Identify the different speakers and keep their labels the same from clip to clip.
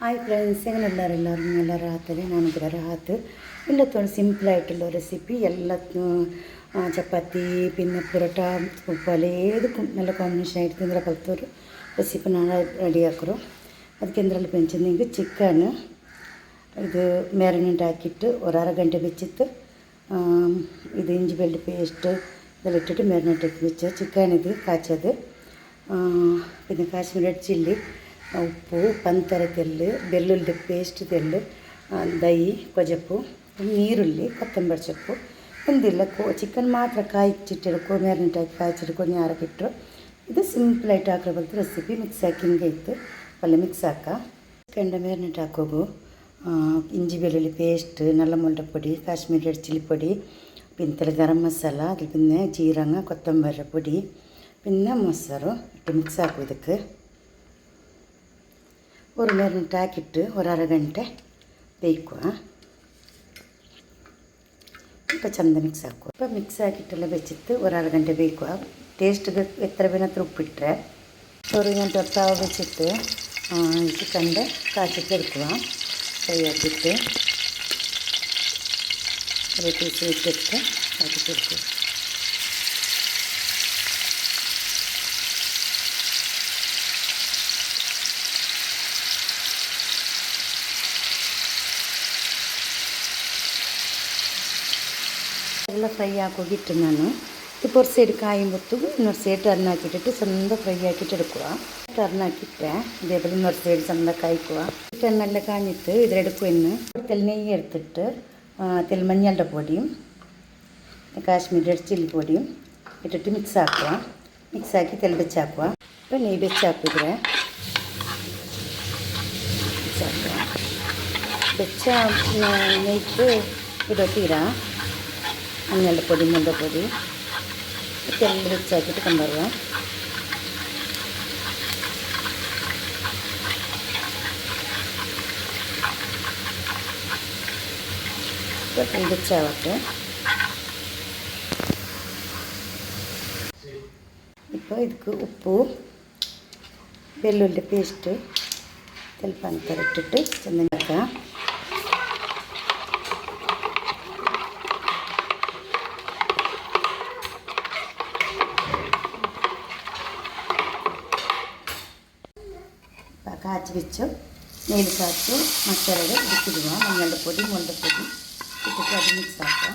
Speaker 1: Hi friends, എല്ലാവരും നല്ല റാഹത്തല്ലേ? ഞാനിവിടെ റാഹത്ത്. എല്ലാത്തോളം സിമ്പിളായിട്ടുള്ള റെസിപ്പി. ചപ്പാത്തി പിന്നെ പൊറോട്ട പലേതുക്കും നല്ല കോമ്പിനേഷൻ ആയിട്ട് തിന്നുന്ന പോലത്തെ ഒരു റെസിപ്പി ഞാൻ റെഡിയാക്കും. ಅದಕ್ಕೆ എന്തെല്ലാം പെഞ്ചെങ്കിൽ ചിക്കൻ ഇത് ಮ್ಯಾರಿನೇಟ್ ಹಾಕಿಟ್ಟು ഒരു ಅರ್ಧ ಗಂಟೆ വെച്ചിട്ട് ഇത് ഇഞ്ചി വെളുത്തുള്ളി പേസ്റ്റ് ഇതെല്ലാം ഇട്ടിട്ട് ಮ್ಯಾರಿನೇಟ್ ആക്കി വെച്ച ചിക്കൻ ഇത് കാച്ചത്, പിന്നെ കാശ്മീരി റെഡ് ചില്ലി, ಉಪ್ಪು, ಪಂತರ ತೆಲ್ಲು, ಬೆಳ್ಳುಳ್ಳಿ ಪೇಸ್ಟ್ ತೆಲ್ಲು, ದಹಿ, ಕೊಜಪ್ಪು, ನೀರುಳ್ಳಿ, ಕೊತ್ತಂಬರಿ ಸೊಪ್ಪು ಒಂದಿಲ್ಲ ಚಿಕನ್ ಮಾತ್ರ ಕಾಯಿಚ್ಚಿಟ್ಟಿರೋ ಮ್ಯಾರಿನೇಟ್ ಹಾಕಿ ಕಾಯಿച്ചിട്ട് ಕೊಂಚ ಆರಕ್ಕಿಟ್ಟರು. ಇದು ಸಿಂಪಲಾയിട്ട് ಹಾಕೋ ಬಲ್ತು ರೆಸಿಪಿ. ಮಿಕ್ಸ್ ಹಾಕಿ ಹಿಂಗೆ ಇತ್ತು ಪಲ್ಯ ಮಿಕ್ಸ್ ಹಾಕ ಚಿಕನ್ ಮ್ಯಾರಿನೇಟ್ ಹಾಕೋಗು. ഇഞ്ചി വെളുത്തുള്ളി പേസ്റ്റ്, നല്ല മുളകുപൊടി, കാശ്മീരി റെഡ് ചില്ലി പൊടി, പിന്നെ ഗരം മസാല, അതിൽ പിന്നെ ജീരക, കൊത്തമ്പരി പൊടി, പിന്നെ ಮೊಸರು ഇട്ട് ಮಿಕ್ಸ್ ಹಾಕು. ಇದಕ್ಕೆ ഒരു ಮ್ಯಾರಿನೇಟ್ ಹಾಕಿಟ್ಟು ഒരു ಅರ್ಧ ಗಂಟೆ ಬೇಯ್ಕುವ. ഇപ്പോൾ ಚಂದ ಮಿಕ್ಸ್ ಹಾಕುವ. ഇപ്പോൾ ಮಿಕ್ಸ್ ಹಾಕಿಟ್ಟೆಲ್ಲ വെച്ചിട്ട് ഒരു അർಧ ಗಂಟೆ ಬೇಯ್ಕುವ. ടേസ്റ്റ് എത്ര വേണത്ര ഉപ്പിട്ടರೆ ഒരു ಗಂಟೆ ತಾವ വെച്ചിട്ട് ചിക്കൻ്റെ കാച്ചിട്ട് എടുക്കുക. ഫ്രൈ ആക്കിയിട്ട് ഒരു പീസ് വെച്ചിട്ട് കാച്ചിട്ട് എടുക്കുക. ಎಲ್ಲ ಫ್ರೈ ಹಾಕೋಗಿಟ್ಟು ನಾನು ഇപ്പോൾ ഒരു സൈഡ് കായുമ്പൊത്തും ಇನ್ನೊಂದು സൈഡ് ടർൺ ആക്കിയിട്ടിട്ട് ചന്ത ഫ്രൈ ആക്കിയിട്ട് എടുക്കുക. ടർൺ ആക്കിയിട്ട് ഇതേപോലെ ಇನ್ನೊಂದು സൈഡ് ചന്ത കായ്ക്കുക. എണ്ണ കാഞ്ഞിട്ട് ഇതിലെടുക്കും. ഇന്ന് തെൽ നെയ്യ് എടുത്തിട്ട് തെൽ മഞ്ഞളുടെ പൊടിയും കാശ്മീരി റെഡ് ചില്ലി പൊടിയും ഇട്ടിട്ട് മിക്സ് ആക്കുക. മിക്സ് ആക്കി തെൽ വെച്ചാക്കുക. ഇപ്പോൾ നെയ്യ് വെച്ചാക്കുക. മിക്സ് ആക്കുക. വെച്ച നെയ്ക്ക് ഇടോട്ടീര മഞ്ഞളുടെ പൊടി, മുളക് പൊടി തെല്ല് വെച്ചാക്കിയിട്ട് കൊണ്ടുവരിക. ഇപ്പോൾ വെച്ചാവട്ടെ. ഇപ്പോൾ ಇದಕ್ಕೆ ಉಪ್ಪು, ಬೆಳ್ಳುಳ್ಳಿ ಪೇಸ್ಟ್, ಸ್ವಲ್ಪ ಅಂತರ ಇಟ್ಟಿಟ್ಟು ಚೆನ್ನಾಗಿ ಹಾಕ. കാച്ചി വെച്ച് നെയ്യിൽ കാച്ച് മസാലകൾ ഇട്ടിടുക. മഞ്ഞളുടെ പൊടി, മുളക് പൊടി ഇട്ടിട്ട് അത് മിക്സ് ആക്കുക.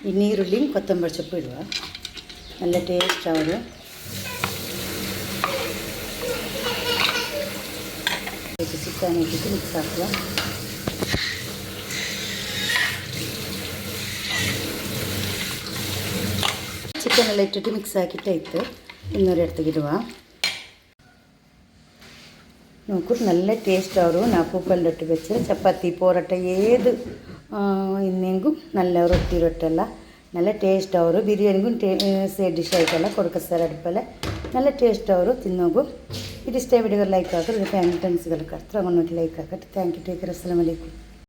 Speaker 1: ഈ നീരുള്ളിയും കൊത്തമ്പരി സൊപ്പും ഇടുക. നല്ല ടേസ്റ്റ് ആവുക. ചിക്കൻ ഇട്ടിട്ട് മിക്സ് ആക്കുക. ചിക്കനെല്ലാം ഇട്ടിട്ട് മിക്സ് ആക്കിയിട്ടായിട്ട് ಇನ್ನೊಂದು ಇಡುವ. നോക്കൂ, നല്ല ടേസ്റ്റ് ആവും. ഞാൻ പൂപ്പലിട്ട് വെച്ച് ചപ്പാത്തി, പൊറോട്ട ഏത് ಇನ್ನೆಂಗೂ നല്ല ರೊಟ್ಟೆಲ್ಲ നല്ല ಟೇಸ್ಟ್ ಅವರು. ಬಿರಿಯಾನಿಗೂ ಸೈಡ್ ಡಿಶ್ ಆಯ್ತಲ್ಲ ಕೊಡಕ ಸಲಾಡ್ നല്ല ಟೇಸ್ಟ್ ಅವರು ತಿನ್ನೋಗು. ಇದು ಇಷ್ಟ ವಿಡಿಯೋ ಲೈಕ್ ಹಾಕಿದ್ರೆ ಫ್ಯಾಮಿಲಿ ಫ್ರೆಂಡ್ಸ್ಗೆಲ್ಲ ಕರ್ತಾರೆ. ಅವನ್ನೊಂದು ಲೈಕ್ ಹಾಕಿ. Thank you. Take care. ಅಸ್ಸಲಾಮು ಅಲೈಕುಮ್.